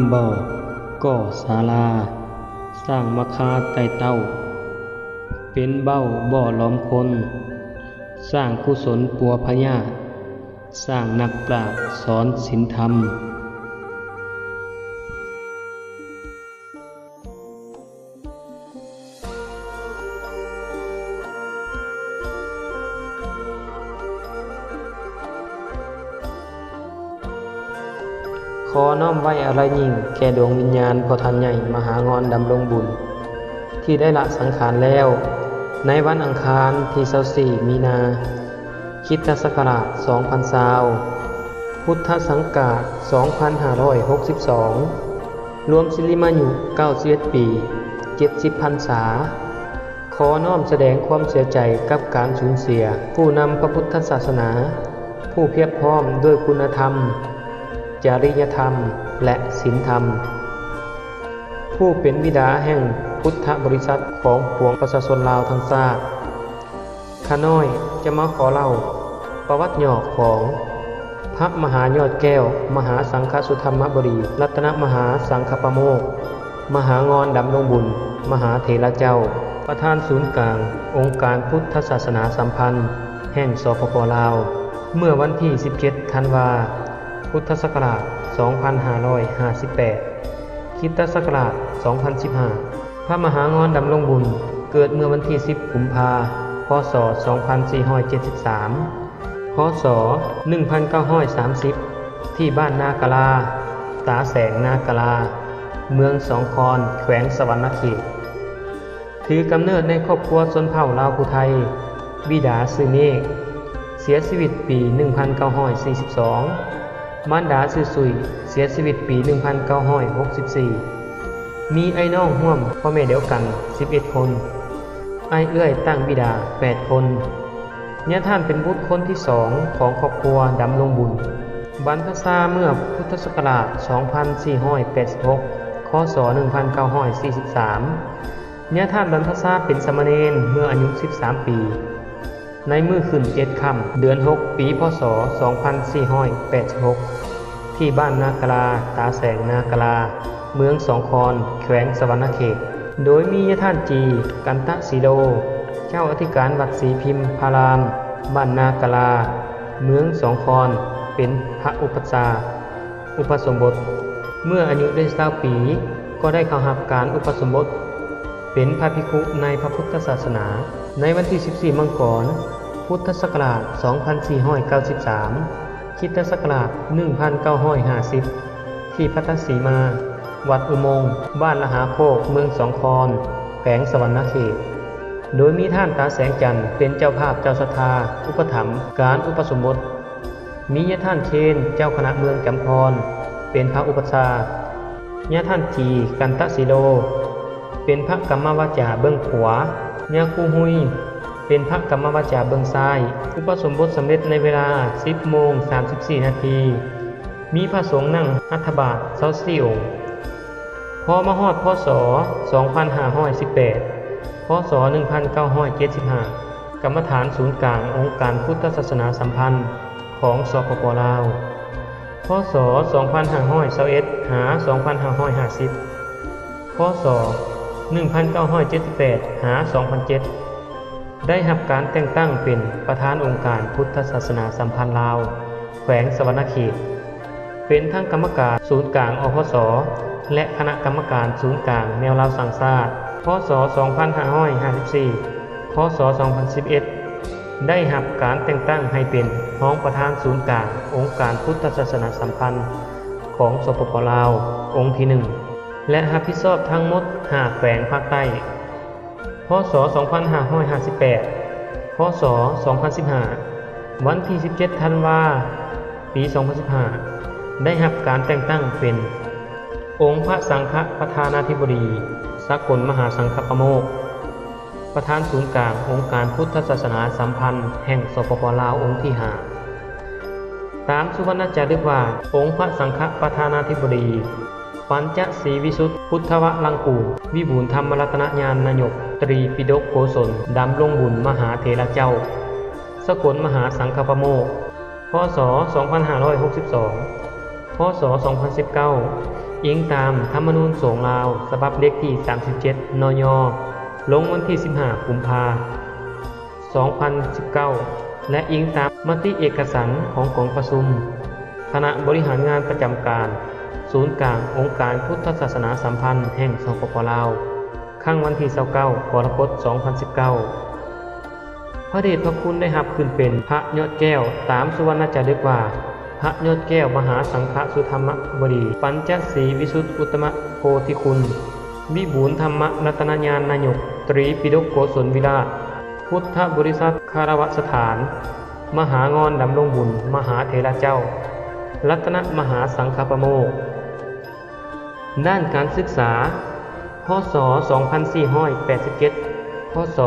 ำบ่อก่อศาลาสร้างมะคาไต่เต้าเป็นเบ้าบ่อล้อมคนสร้างกุศลปัวพญาสร้างนักปราชญ์สอนศีลธรรมขอน้อมไว้อะไรยิ่งแก่ดวงวิญญาณพ่อท่านใหญ่มหางอนดำรงบุญที่ได้ละสังขารแล้วในวันอังคารที่24มีนาคริสตศักราช2020พุทธศักราช2562รวมศิริมายุ91ปี70พรรษาขอน้อมแสดงความเสียใจกับการสูญเสียผู้นำพระพุทธศาสนาผู้เพียบพร้อมด้วยคุณธรรมจริยธรรมและศีลธรรมผู้เป็นบิดาแห่งพุทธบริษัทของปวงประชาชนลาวทั้งชาติข้าน้อยจะมาขอเล่าประวัติย่อของพระมหายอดแก้วมหาสังฆสุธรรมบดีรัตนมหาสังฆปโมกข์มหางอนดำรงบุญมหาเถรเจ้าประธานศูนย์กลางองค์การพุทธศาสนาสัมพันธ์แห่งสปป.ลาวเมื่อวันที่17ธันวาคมพุทธศักราช2558คริสตศักราช2015พระมหางอนดำรงบุญเกิดเมื่อวันที่10กุมภาพันธ์พศ2473พศ1930ที่บ้านนากะลาตาแสงนากะลาเมืองสองคอนแขวงสวรรณเขตถือกำเนิดในครอบครัวชนเผ่าลาวภูไทยบิดาชื่อเมฆเสียชีวิตปี1942มารดาชื่อสุยเสียชีวิตปี1964มีไอ้น้องร่วมพ่อแม่เดียวกัน11คนไอ้เอื้อยตั้งบิดา8คนเนี่ยท่านเป็นบุตรคนที่2ของครอบครัวดำรงบุญบรรพชาเมื่อพุทธศักราช2486คศ1943เนี่ยท่านบรรพชาเป็นสามเณรเมื่ออายุ13ปีในมื้อขึ้น7ค่ำเดือน6ปีพศ2486ที่บ้านนากะลาตาแสงนากะลาเมืองสองคอนแขวงสวรรณเขตโดยมีท่านจีกันตะสีโลเจ้าอธิการวัดศรีพิมพารามบ้านนากะลาเมืองสองคอนเป็นพระอุปชาอุปสมบทเมื่ออายุได้20ปีก็ได้เข้ารับการอุปสมบทเป็นพระภิกขุในพระพุทธศาสนาในวันที่14มังกรพุทธศักราช2493คริสตศักราช1950ที่พัทสีมาวัดอุโมงค์บ้านละหาโคกเมืองสองคอนแขวงสวรรณเขตโดยมีท่านตาแสงจันทร์เป็นเจ้าภาพเจ้าศรัทธาอุปถัมภ์การอุปสมบทมีญาท่านเชนเจ้าคณะเมืองจำพรเป็นพระอุปชาญาท่านจีกันตะสีโลเป็นพระกรรมวาจาเบื้องขวาญาคูหุยเป็นพระกรรมวาจาเบื้องซ้ายอุปสมบทสำเร็จในเวลา 10:34 นาทีมีพระสงฆ์นั่งหัตถบาท24องค์พอมาฮอดพศ2518พศ1975กรรมฐานศูนย์กลางองค์การพุทธศาสนาสัมพันธ์ของสปป.ลาวพศ2521หา2550พศ1978หา2007ได้รับการแต่งตั้งเป็นประธานองค์การพุทธศาสนาสัมพันธ์ลาวแขวงสวรรณเขตเป็นทั้งกรรมการศูนย์กลางอพสและคณะกรรมการศูนย์กลางแนวลาวสังชาติพศ2554พศ2011ได้รับการแต่งตั้งให้เป็นรองประธานศูนย์กลางองค์การพุทธศาสนาสัมพันธ์ของสปป.ลาวองค์ที่1และรับผิดชอบทั้งหมด5แขวงภาคใต้พศ2558พศ2015วันที่17ธันวาคมปี2015ได้รับการแต่งตั้งเป็นองค์พระสังฆประธานาธิบดีสกลมหาสังฆปโมกข์ประธานศูนย์กลางองค์การพุทธศาสนาสัมพันธ์แห่งสปป.ลาวองค์ที่5ตามสุวรรณจารึกว่าองค์พระสังฆประธานาธิบดีปัญจศรีวิสุทธิพุทธวลังกูรวิบูลย์ธรรมรัตนญาณนายกตรีปิฎกโกศลดำรงบุญมหาเถรเจ้าสกลมหาสังฆปโมกข์พศ2562พศ2019 อิงตามธรรมนูญสงฆ์ลาวฉบับเล็กที่ 37 นย. ลงวันที่ 15 กุมภาพันธ์ 2019 และอิงตามมติเอกสารของกองประชุมคณะบริหารงานประจำการศูนย์กลางองค์การพุทธศาสนาสัมพันธ์แห่งสปป.ลาวครั้งวันที่ 29 กรกฎาคม 2019 พระเดชพระคุณได้รับขึ้นเป็นพระยอดแก้วตามสุวรรณจารึกว่าพระยอดแก้วมหาสังฆสุธรรมบดีปัญจศรีวิสุทธิอุตตมโพธิคุณวิบูลย์ธรรมรัตนญาณนายกตรีปิฎกโกศลวิราชพุทธบริษัทคารวสถานมหางอนดำรงบุญมหาเถระเจ้ารัตนมหาสังฆปโมกข์ด้านการศึกษาพ.ศ. 2487 พ.ศ.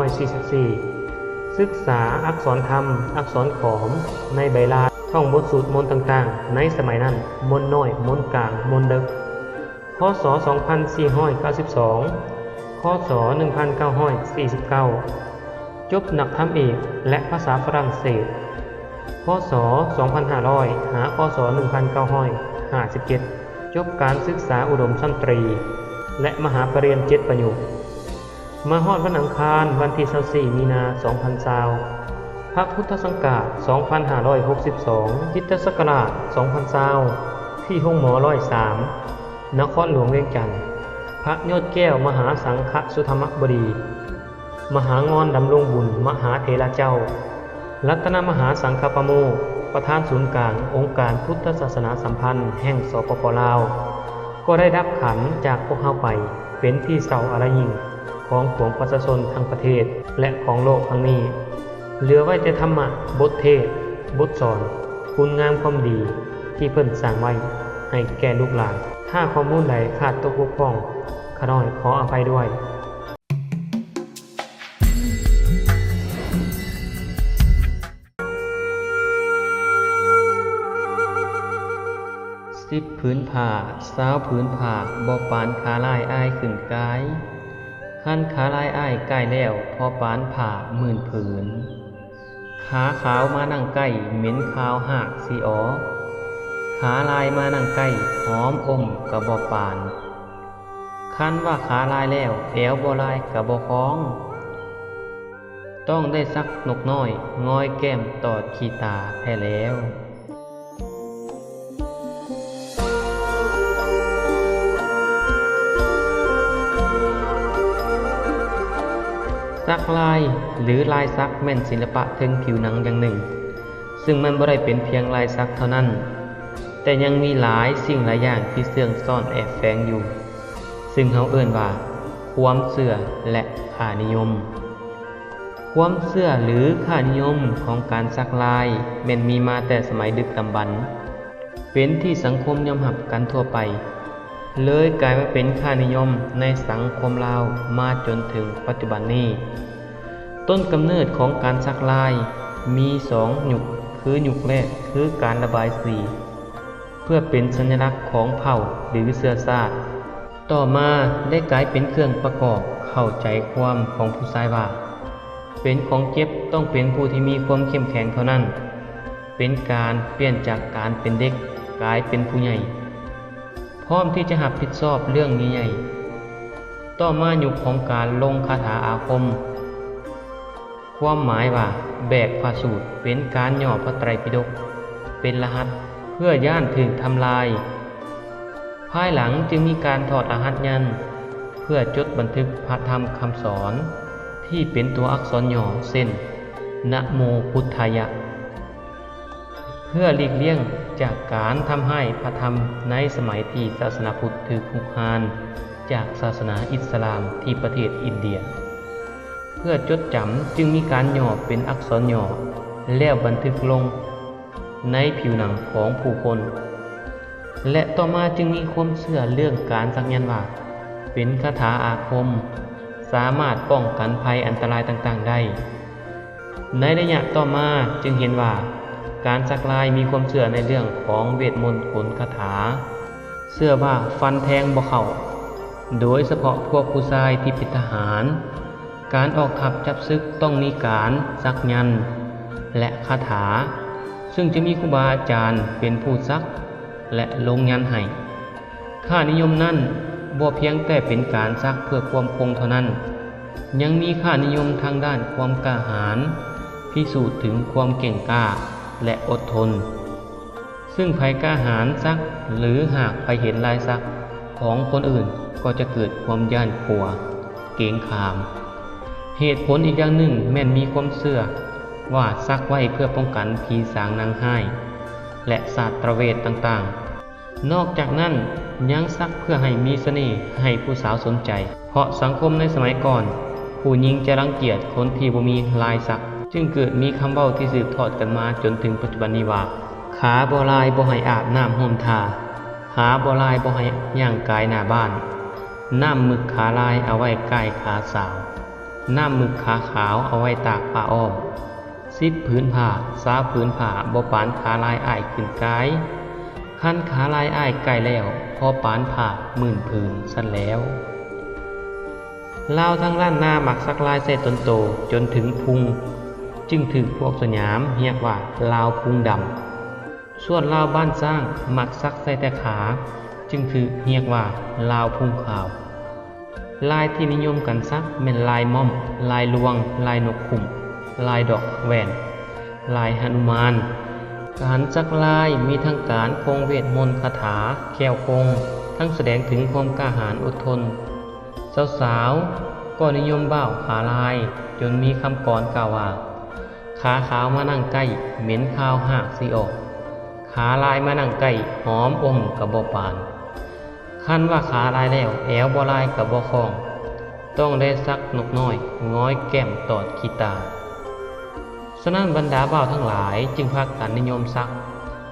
1944 ศึกษาอักษรธรรมอักษรขอมในใบลานท่องบทสวดมนต์ต่างๆในสมัยนั้นมนต์น้อยมนต์กลางมนต์ดึกพ.ศ. 2492 พ.ศ. 1949 จบนักธรรมเอกและภาษาฝรั่งเศสพ.ศ. 2500 หาพ.ศ. 1957 จบการศึกษาอุดมชั้นตรีและมหาปริญญา7 ประโยคมาฮอดวันอังคารวันที่ 24 มีนาคม 2020 พระพุทธศักราช 2562 คริสตศักราช 2020 ที่ห้องหมอ103 นครหลวงเวียงจันทน์พระยอดแก้วมหาสังฆสุธรรมบดีมหางอนดำรงบุญมหาเถระเจ้ารัตนมหาสังฆปโมกข์ประธานศูนย์กลางองค์การพุทธศาสนาสัมพันธ์แห่งสปป.ลาวก็ได้รับขันจากพวกเฮาไปเป็นที่เศร้าอะไรยิ่งของปวงประชาชนทั้งประเทศและของโลกทั้งนี้เหลือไว้แต่ธรรมะบทเทศน์บทสอนคุณงามความดีที่เพิ่นสร้างไว้ให้แก่ลูกหลานถ้าข้อมูลใดขาดตกบกพร่องข้าน้อยขออภัยด้วย10 ผืนผ้า20 ผืนผ้าบ่ปานขาลายอ้ายขึ้นกายคันขาลายอ้ายใกล้แล้วพอปานผ้า10,000 ผืนขาขาวมานั่งใกล้เหม็นขาวหากสิอ๋อขาลายมานั่งใกล้หอมอมกะบ่ปานคันว่าขาลายแล้วแอวบ่ลายกะบ่คล้องต้องได้สักนกน้อยงอยแก้มตอดขี้ตาแพ้แล้วสักลายหรือลายสักแม่นศิลปะเทิงผิวหนังอย่างหนึ่งซึ่งมันบ่ได้เป็นเพียงลายสักเท่านั้นแต่ยังมีหลายสิ่งหลายอย่างที่เสื่องซ่อนแอบแฝงอยู่ซึ่งเฮาเอิ้นว่าความเชื่อและค่านิยมความเชื่อหรือค่านิยมของการสักลายแม่นมีมาแต่สมัยดึกดำบรรพ์เป็นที่สังคมยอมรับกันทั่วไปเลยกลายมาเป็นค่านิยมในสังคมลาวมาจนถึงปัจจุบันนี้ต้นกำเนิดของการสักลายมี2 ยุคคือยุคแรกคือการระบายสีเพื่อเป็นสัญลักษณ์ของเผ่าหรือเชื้อชาติต่อมาได้กลายเป็นเครื่องประกอบเข้าใจความของผู้ชายว่าเป็นของเจ็บต้องเป็นผู้ที่มีความเข้มแข็งเท่านั้นเป็นการเปลี่ยนจากการเป็นเด็กกลายเป็นผู้ใหญ่พร้อมที่จะรับผิดชอบเรื่องนี้ใหญ่ต่อมายุคของการลงคาถาอาคมความหมายว่าแบกพระสูตรเป็นการย่อพระไตรปิฎกเป็นรหัสเพื่อย่านถึงทำลายภายหลังจึงมีการถอดรหัสยันต์เพื่อจดบันทึกพระธรรมคำสอนที่เป็นตัวอักษรย่อเช่นนะโมพุทธายะเพื่อหลีกเลี่ยงจากการทำให้พระธรรมในสมัยที่ศาสนาพุทธถูกคุกคามจากศาสนาอิสลามที่ประเทศอินเดียเพื่อจดจำจึงมีการย่อเป็นอักษรย่อแล้วบันทึกลงในผิวหนังของผู้คนและต่อมาจึงมีความเชื่อเรื่องการสักยันต์ว่าเป็นคาถาอาคมสามารถป้องกันภัยอันตรายต่างๆได้ในระยะต่อมาจึงเห็นว่าการสักลายมีความเชื่อในเรื่องของเวทมนต์กลคาถาเชื่อว่าฟันแทงบ่เข้าโดยเฉพาะพวกผู้ชายที่เป็นทหารการออกทัพจับศึกต้องมีการสักยันต์และคาถาซึ่งจะมีครูบาอาจารย์เป็นผู้ซักและลงยันต์ให้ ค่านิยมนั้นบ่เพียงแต่เป็นการซักเพื่อความคงเท่านั้นยังมีค่านิยมทางด้านความกล้าหาญพิสูจน์ถึงความเก่งกล้าและอดทนซึ่งไผกล้าหาญซักหรือหากไผเห็นลายซักของคนอื่นก็จะเกิดความย่านกลัวเกรงขามเหตุผลอีกอย่างหนึ่งแม่นมีความเชื่อว่าซักไว้เพื่อป้องกันผีสางนางไห้และศาสตรเวทต่างๆนอกจากนั้นยังซักเพื่อให้มีเสน่ห์ให้ผู้สาวสนใจเพราะสังคมในสมัยก่อนผู้หญิงจะรังเกียจคนที่บ่มีลายสักจึงเกิดมีคำเว้าที่สืบทอดกันมาจนถึงปัจจุบันนี้ว่าขาบ่ลายบ่ให้อาบน้ำห่มทาขาบ่ลายบ่ให้ย่างกายหน้าบ้านน้ำหมึกขาลายเอาไว้ใกล้ขาสาวน้ำหมึกขาขาวเอาไว้ตากผ้าอ้อม10 ผืนผ้า20 ผืนผ้าบ่ปานขาลายอ้ายขึ้นกายคันขาลายอ้ายใกล้แล้วพอปานผ้า10,000 ผืนซั่นแล้วลาวทั้งล้านนามักซักลายใส่ตนโตจนถึงพุงจึงถึกพวกสยามเรียกว่าลาวพุงดำส่วนลาวบ้านสร้างมักซักใส่แต่ขาจึงถึกเรียกว่าลาวพุงขาวลายที่นิยมกันซักเป็นลายม่อมลายลวงลายนกขุ่มลายดอกแหวนลายหนุมานการซักลายมีทั้งการคงเวทมนต์คาถาแก้วคงทั้งแสดงถึงความกล้าหาญอดทนสาวๆก็นิยมบ่าวขาลายจนมีคำกรกล่าวว่าขาขาวมานั่งใกล้เหม็นข้าวหากสิออกขาลายมานั่งใกล้หอมอมกับบ่ปานคันว่าขาลายแล้วแอวบ่ลายกับบ่คล้องต้องได้ซักนกน้อยง้อยแก้มตอดขี้ตาฉะนั้นบรรดาบ่าวทั้งหลายจึงพากันนิยมซัก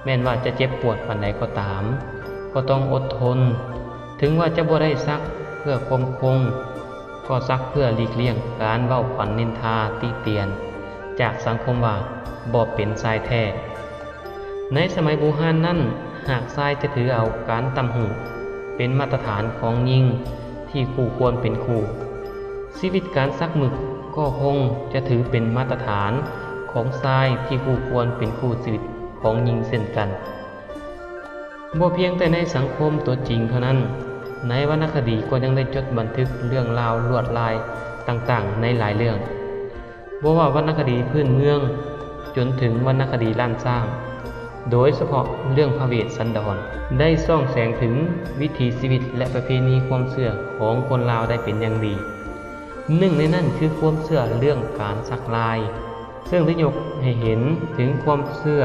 แม้นว่าจะเจ็บปวดปานใดก็ตามก็ต้องอดทนถึงว่าจะบ่ได้ซักเพื่อความคงก็ซักเพื่อหลีกเลี่ยงการเว้าขวัญนินทาติเตียนจากสังคมว่าบ่เป็นชายแท้ในสมัยโบราณนั้นหากชายจะถือเอาการตำหูเป็นมาตรฐานของหญิงที่คู่ควรเป็นคู่ชีวิตการซักหมึกก็คงจะถือเป็นมาตรฐานของชายที่คู่ควรเป็นคู่ชีวิตของหญิงเช่นกันบ่เพียงแต่ในสังคมตัวจริงเท่านั้นในวรรณคดีก็ยังได้จดบันทึกเรื่องราวลวดลายต่างๆในหลายเรื่องบ่ว่าวรรณคดีพื้นเมืองจนถึงวรรณคดีล้านสร้างโดยเฉพาะเรื่องพระเวสสันดรได้ส่องแสงถึงวิถีชีวิตและประเพณีความเชื่อของคนลาวได้เป็นอย่างดีหนึ่งในนั้นคือความเชื่อเรื่องการซักลายซึ่งได้ยกให้เห็นถึงความเชื่อ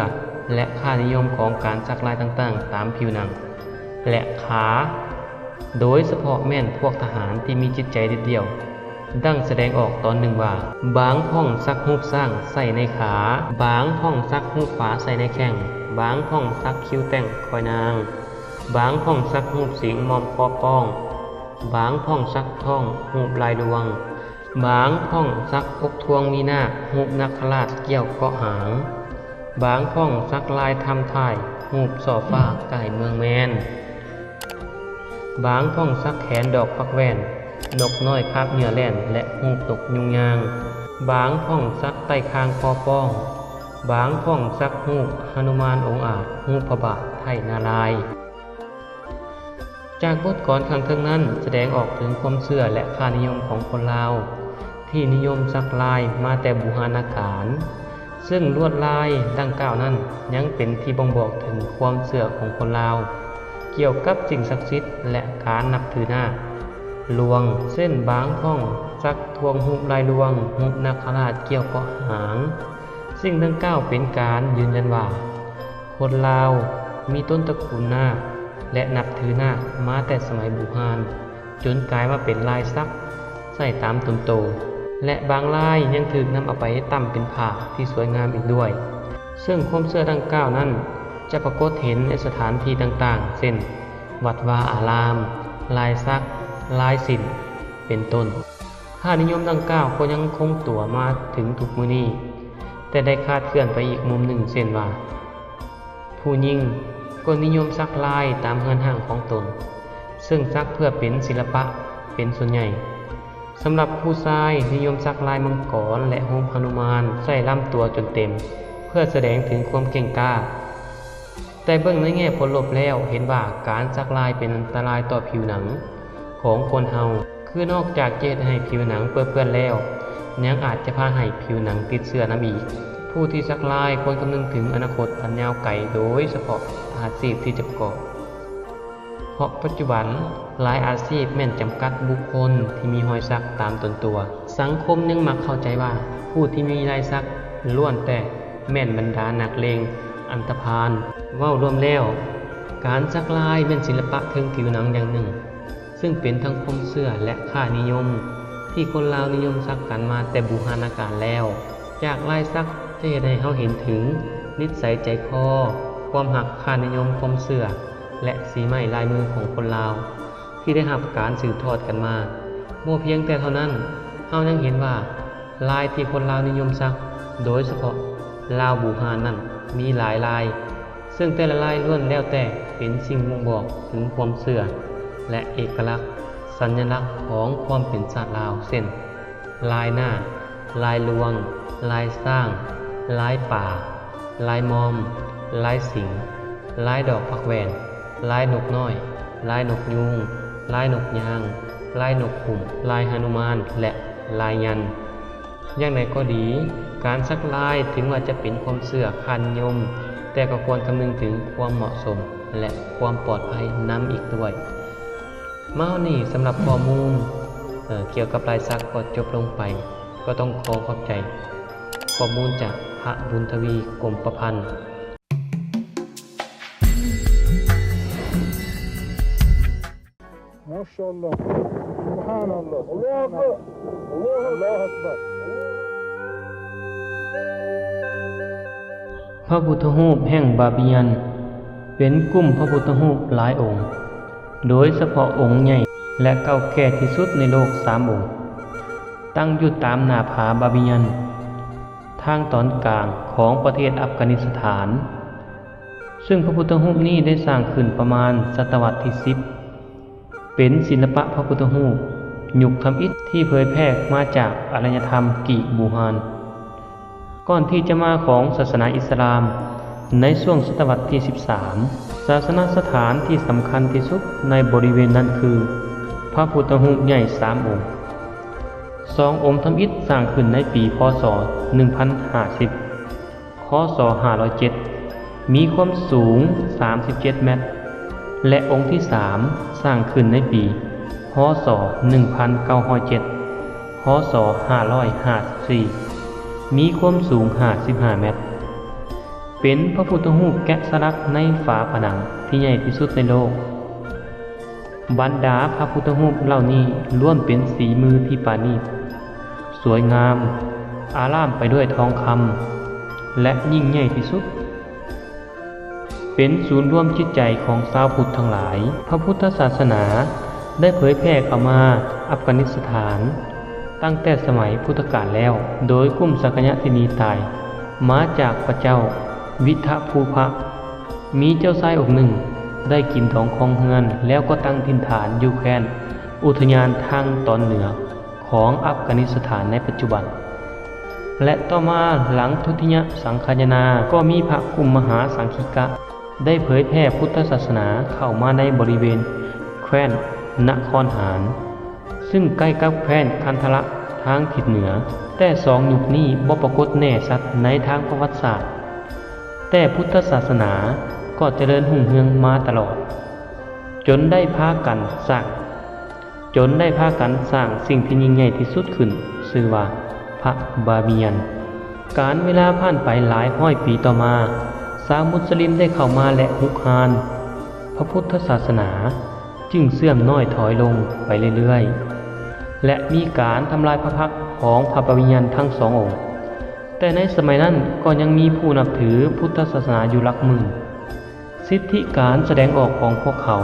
และค่านิยมของการซักลายต่างๆตามผิวหนังและขาโดยเฉพาะแม่นพวกทหารที่มีจิตใจเด็ดเดี่ยวดังแสดงออกตอนหนึ่งว่าบางพ่องซักรูปสร้างใส่ในขาบางพ่องซักรูปฝาใส่ในแข้งบางพ่องซักคิ้วแต่งคอยนางบางพ่องซักรูปสิงมอมคอป้องบางพ่องซักท่องรูปลายดวงบางพ่องซักอกทวงมีหน้ารูปนักขราชเกี่ยวเกาะหางบางพ่องซักลายทำถ่ายรูปส่อฟ้าไก่เมืองแมนบางพ่องซักแขนดอกฟักแว่นนกน้อยคาบเหยื่อแล่นและหูตกยุงยางบางพ่องซักใต้คางคอป้องบางพ่องซักหูหนุมานองค์อาจหูพระบาทไทยนารายณ์จากบทกลอนข้างเทิงนั้นแสดงออกถึงความเชื่อและค่านิยมของคนลาวที่นิยมซักลายมาแต่โบราณกาลซึ่งลวดลายดังกล่าวนั้นยังเป็นที่บ่งบอกถึงความเชื่อของคนลาวเกี่ยวกับสิ่งศักดิ์สิทธิ์และการนับถือหน้าลวงเส้นบางพ่องซักทวงรูปลายลวงรูปนักขราชเกี่ยวเกาะหางสิ่งดังกล่าวเป็นการยืนยันว่าคนลาวมีต้นตระกูลนาคและนับถือนาคมาแต่สมัยโบราณจนกลายมาเป็นลายซักใส่ตามตนโตและบางลายยังถูกนำเอาไปตั้มเป็นผ้าที่สวยงามอีกด้วยซึ่งความเชื่อดังกล่าวนั้นจะปรากฏเห็นในสถานที่ต่างๆเช่นวัดวาอารามลายซักลายศิลป์เป็นต้นค่านิยมดังกล่าวก็ยังคงตัวมาถึงทุกมื้อนี้แต่ได้คาดเคลื่อนไปอีกมุมหนึ่งเช่นว่าผู้หญิงก็นิยมซักลายตามเฮือนห้างของตนซึ่งซักเพื่อเป็นศิลปะเป็นส่วนใหญ่สำหรับผู้ชายนิยมซักลายมังกรและรูปหนุมานใส่ลำตัวจนเต็มเพื่อแสดงถึงความเก่งกล้า แต่เบิ่งในแง่ผลลบแล้วเห็นว่าการสักลายเป็นอันตรายต่อผิวหนังของคนเฮาคือนอกจากจะเฮ็ดให้ผิวหนังเปื้อนแล้วยังอาจจะพาให้ผิวหนังติดเชื้อนำอีกผู้ที่สักลายควรคำนึงถึงอนาคตอันยาวไกลโดยเฉพาะอาชีพที่จะประกอบเพราะปัจจุบันหลายอาชีพแม่นจำกัดบุคคลที่มีรอยสักตามตนตัวสังคมยังมักเข้าใจว่าผู้ที่มีรอยสักล้วนแต่แม่นบรรดานักเลงอันธพาลเว้ารวมแล้วการสักลายเป็นศิลปะเทิงผิวหนังอย่างหนึ่งซึ่งเป็นทั้งความเชื่อและค่านิยมที่คนลาวนิยมสักกันมาแต่บูหานาการแล้วจากลายสักจะเห็นให้เฮาเห็นถึงนิสัยใจคอความหักค่านิยมความเชื่อและสีไม้ลายมือของคนลาวที่ได้รับการสืบทอดกันมาบ่เพียงแต่เท่านั้นเฮายังเห็นว่าลายที่คนลาวนิยมสักโดยเฉพาะลาวบูหานนั้นมีหลายลายซึ่งแต่ละลายล้วนแล้วแต่เป็นสิ่งบ่งบอกถึงความเชื่อและเอกลักษณ์สัญลักษณ์ของความเป็นชาติลาวเช่นลายหน้าลายลวงลายสร้างลายป่าลายมอมลายสิงลายดอกผักแหวนลายนกน้อยลายนกยูงลายนกยางลายนกขุ่มลายหนุมานและลายยันอย่างไรก็ดีการสักลายถึงว่าจะเป็นความเชื่อค่านิยมแต่ก็ควรคำนึงถึงความเหมาะสมและความปลอดภัยนำอีกด้วยมานี่สำหรับข้อมูลเกี่ยวกับลายสักก็จบลงไปก็ต้องขอขอบใจข้อมูลจากพระบุญทวีกรมประพันธ์ما شاء الله سبحان الله الله أكبر الله أكبر พระพุทธรูปแห่งบาบิยันเป็นกลุ่มพระพุทธรูปหลายองค์โดยเฉพาะองค์ใหญ่และเก่าแก่ที่สุดในโลก3องค์ตั้งอยู่ตามหน้าผาบาบิยันทางตอนกลางของประเทศอัฟกานิสถานซึ่งพระพุทธรูปนี้ได้สร้างขึ้นประมาณศตวรรษที่10เป็นศิลปะพระพุทธรูปยุคทำอิฐที่เผยแพร่มาจากอารยธรรมกิบูฮานก่อนที่จะมาของศาสนาอิสลามในช่วงศตวรรษที่13ศาสนสถานที่สำคัญที่สุดในบริเวณนั้นคือพระพุทธรูปใหญ่3องค์2องค์ทำอิฐสร้างขึ้นในปีพ.ศ. 1050 ค.ศ. 507มีความสูง37 เมตรและองค์ที่3สร้างขึ้นในปีพ.ศ. 1907 ค.ศ. 554มีความสูง55 เมตรเป็นพระพุทธรูปแกะสลักในฝาผนังที่ใหญ่ที่สุดในโลกบรรดาพระพุทธรูปเหล่านี้ล้วนเป็นสีมือที่ปราณีตสวยงามอาร่ามไปด้วยทองคำและยิ่งใหญ่ที่สุดเป็นศูนย์รวมจิตใจของชาวพุทธทั้งหลายพระพุทธศาสนาได้เผยแพร่เข้ามาอัฟกานิสถานตั้งแต่สมัยพุทธกาลแล้วโดยกลุ่มสักยะที่หนีตายมาจากพระเจ้าวิทภูพะมีเจ้าชายองค์หนึ่งได้กินทองของเฮือนแล้วก็ตั้งถิ่นฐานอยู่แคว้นอุทยานทางตอนเหนือของอัฟกานิสถานในปัจจุบันและต่อมาหลังทุติยสังคายนาก็มีพระกุมมหาสังคีกะได้เผยแพร่พุทธศาสนาเข้ามาในบริเวณแคว้นนครหารซึ่งใกล้กับแคว้นคันธละทางทิศเหนือแต่2ยุคนี้บ่ปรากฏแน่ชัดในทางประวัติศาสตร์แต่พุทธศาสนาก็เจริญรุ่งเรืองมาตลอดจนได้พากันสร้างสิ่งที่ยิ่งใหญ่ที่สุดขึ้นชื่อว่าพระบาบิยันการเวลาผ่านไปหลายร้อยปีต่อมาชาวมุสลิมได้เข้ามาและฮุกฮานพระพุทธศาสนาจึงเสื่อมน้อยถอยลงไปเรื่อยๆและมีการทำลายพระพักตร์ของพระบาบิยันทั้ง2องค์แต่ในสมัยนั้นก็ยังมีผู้นับถือพุทธศาสนาอยู่หลักหมื่นสิทธิการแสดงออกของพวกเขา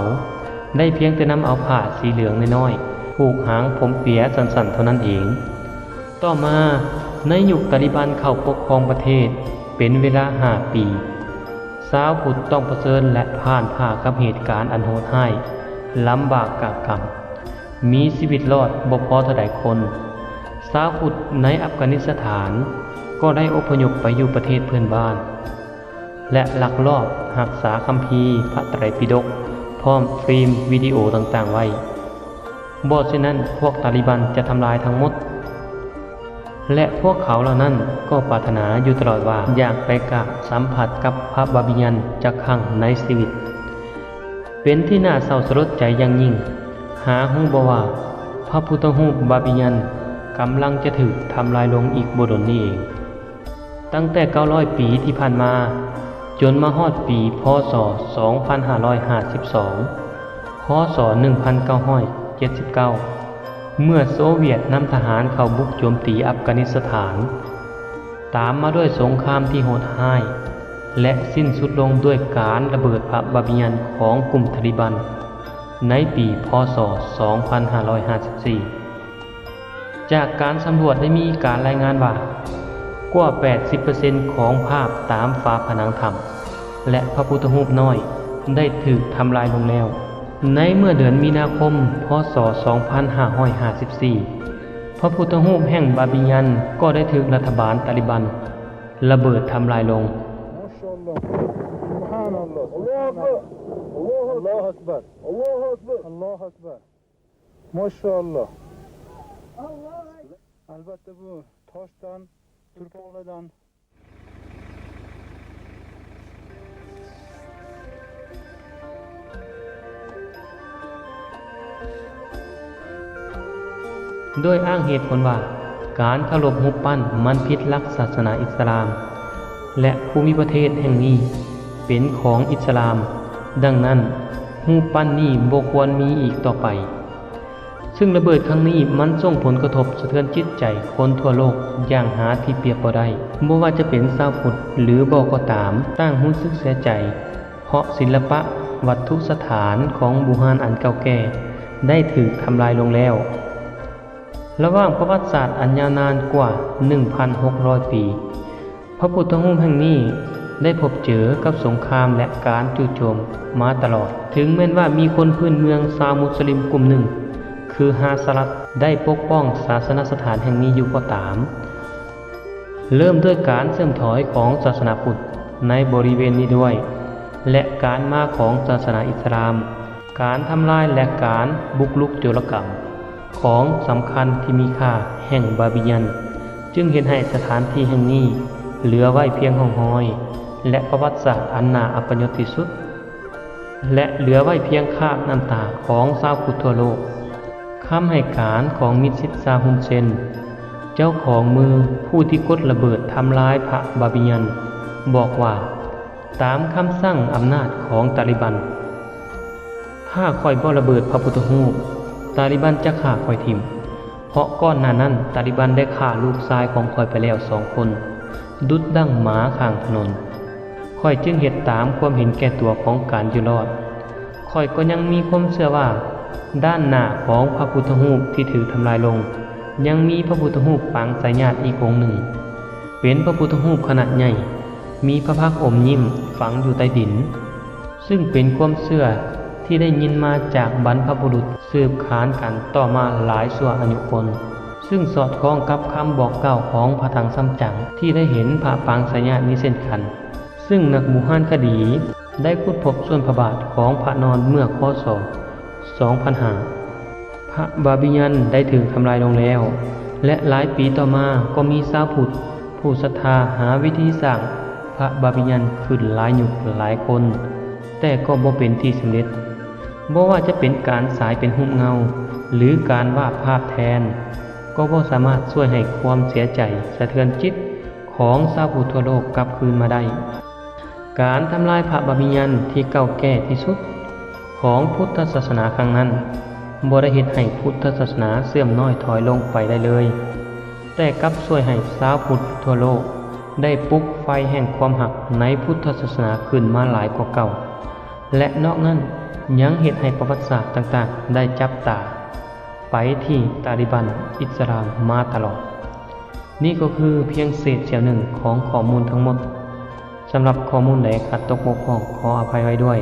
ได้เพียงแต่นำเอาผ้าสีเหลืองน้อยๆผูกหางผมเปียสั้นๆเท่านั้นเองต่อมาในยุคตาลิบันเข้าปกครองประเทศเป็นเวลา5 ปีชาวพุทธต้องเผชิญและผ่านกับเหตุการณ์อันโหดร้ายลำบากกากำมีชีวิตรอดบ่พอเท่าใดคนชาวพุทธในอัฟกานิสถานก็ได้อพยพไปอยู่ประเทศเพื่อนบ้าน และลักลอบรักษาคัมภีร์พระไตรปิฎกพร้อมฟิล์มวิดีโอต่างๆไว้บ่เช่นนั้นพวกตาลิบันจะทำลายทั้งหมดและพวกเขาเหล่านั้นก็ปรารถนาอยู่ตลอดว่าอยากไปกราบสัมผัสกับพระบาบิยันจักครั้งในชีวิตเป็นที่น่าเศร้าสลดใจอย่างยิ่งหาฮู้บ่ว่าพระพุทธรูปบาบิยันกำลังจะถูกทำลายลงอีกบ่ดนนี้เองตั้งแต่900ปีที่ผ่านมาจนมาฮอดปีพ.ศ. 2552 พ.ศ. 1979 เมื่อโซเวียตนำทหารเข้าบุกโจมตีอัฟกานิสถานตามมาด้วยสงครามที่โหดร้ายและสิ้นสุดลงด้วยการระเบิดพระบาบิยันของกลุ่มตาลิบันในปีพ.ศ. 2554 จากการสำรวจได้มีการรายงานว่ากว่า 80% ของภาพตามฝาผนังถ้ำและพระพุทธรูปน้อยได้ถูกทำลายลงแล้วในเมื่อเดือนมีนาคม พ.ศ. 2554 พระพุทธรูปแห่งบาบิยันก็ได้ถูกรัฐบาลตาลิบันระเบิดทำลายลงAlbatta bu toshdan, turpoqlardanโดยอ้างเหตุผลว่าการเคารพรูปปั้นมันผิดหลักศาสนาอิสลามและภูมิประเทศแห่งนี้เป็นของอิสลามดังนั้นรูปปั้นนี้บ่ควรมีอีกต่อไปซึ่งระเบิดครั้งนี้มันส่งผลกระทบสะเทือนจิตใจคนทั่วโลกอย่างหาที่เปรียบบ่ได้บ่ว่าจะเป็นชาวพุทธหรือบ่ก็ตามต่างรู้สึกเสียใจเพราะศิลปะวัตถุสถานของบูฮานอันเก่าแก่ได้ถูกทำลายลงแล้วระหว่างประวัติศาสตร์อันยาวนานกว่า 1,600 ปีพระพุทธรูปแห่งนี้ได้พบเจอกับสงครามและการจู่โจมมาตลอดถึงแม้ว่ามีคนพื้นเมืองชาวมุสลิมกลุ่มหนึ่งคือฮาสลัดได้ปกป้องศาสนสถานแห่งนี้อยู่ก็ตามเริ่มด้วยการเสื่อมถอยของศาสนาพุทธในบริเวณนี้ด้วยและการมาของศาสนาอิสลามการทำลายและการบุกรุกโจรกรรมของสำคัญที่มีค่าแห่งบาบิยันจึงเห็นให้สถานที่แห่งนี้เหลือไว้เพียงห้องห้อยและประวัติศาสตร์อันน่าอัปยศที่สุดและเหลือไว้เพียงคราบน้ำตาของชาวพุทธทั่วโลกคำให้การของมิตรซิดซาฮุนเซนเจ้าของมือผู้ที่กดระเบิดทำลายพระบาบิยันบอกว่าตามคำสั่งอำนาจของตาลิบันถ้าค่อยบ่ระเบิดพระพุทธรูปตาลิบันจะฆ่าค่อยทิ่มเพราะก่อนหน้านั้นตาลิบันได้ฆ่าลูกชายของค่อยไปแล้ว2 คนดุจดั่งหมาข้างถนนค่อยจึงเฮ็ดตามความเห็นแก่ตัวของการอยู่รอดค่อยก็ยังมีความเชื่อว่าด้านหน้าของพระพุทธรูปที่ถูกทำลายลงยังมีพระพุทธรูปปางสายญาติอีกองค์หนึ่งเป็นพระพุทธรูปขนาดใหญ่มีพระพักตร์อมยิ้มฝังอยู่ใต้ดินซึ่งเป็นความเชื่อที่ได้ยินมาจากบรรพบุรุษสืบขานกันต่อมาหลายชั่วอายุคนซึ่งสอดคล้องกับคำบอกกล่าวของพระถังซัมจั๋งที่ได้เห็นพระปางสายญาตินี้เช่นกันซึ่งนักโบราณคดีได้ขุดพบส่วนพระบาทของพระนอนเมื่อค.ศ. 2005 พระบาบิยันได้ถูกทำลายลงแล้วและหลายปีต่อมาก็มีชาวพุทธผู้ศรัทธาหาวิธีสร้างพระบาบิยันขึ้นหลายยุคหลายคนแต่ก็บ่เป็นที่สำเร็จบ่ว่าจะเป็นการสายเป็นรูปเงาหรือการวาดภาพแทนก็บ่สามารถช่วยให้ความเสียใจสะเทือนจิตของชาวพุทธทั่วโลกกลับคืนมาได้การทำลายพระบาบิยันที่เก่าแก่ที่สุดของพุทธศาสนาครั้งนั้นบ่ได้เฮ็ดให้พุทธศาสนาเสื่อมน้อยถอยลงไปได้เลยแต่กลับช่วยให้ชาวพุทธทั่วโลกได้ปลุกไฟแห่งความหักในพุทธศาสนาขึ้นมาหลายกว่าเก่าและนอกนั้นยังเฮ็ดให้ประวัติศาสตร์ต่างๆได้จับตาไปที่ตาลิบันอิสลามมาตลอดนี่ก็คือเพียงเศษเสี้ยวหนึ่งของข้อมูลทั้งหมดสำหรับข้อมูลใดขัดตกบกพร่องขออภัยไว้ด้วย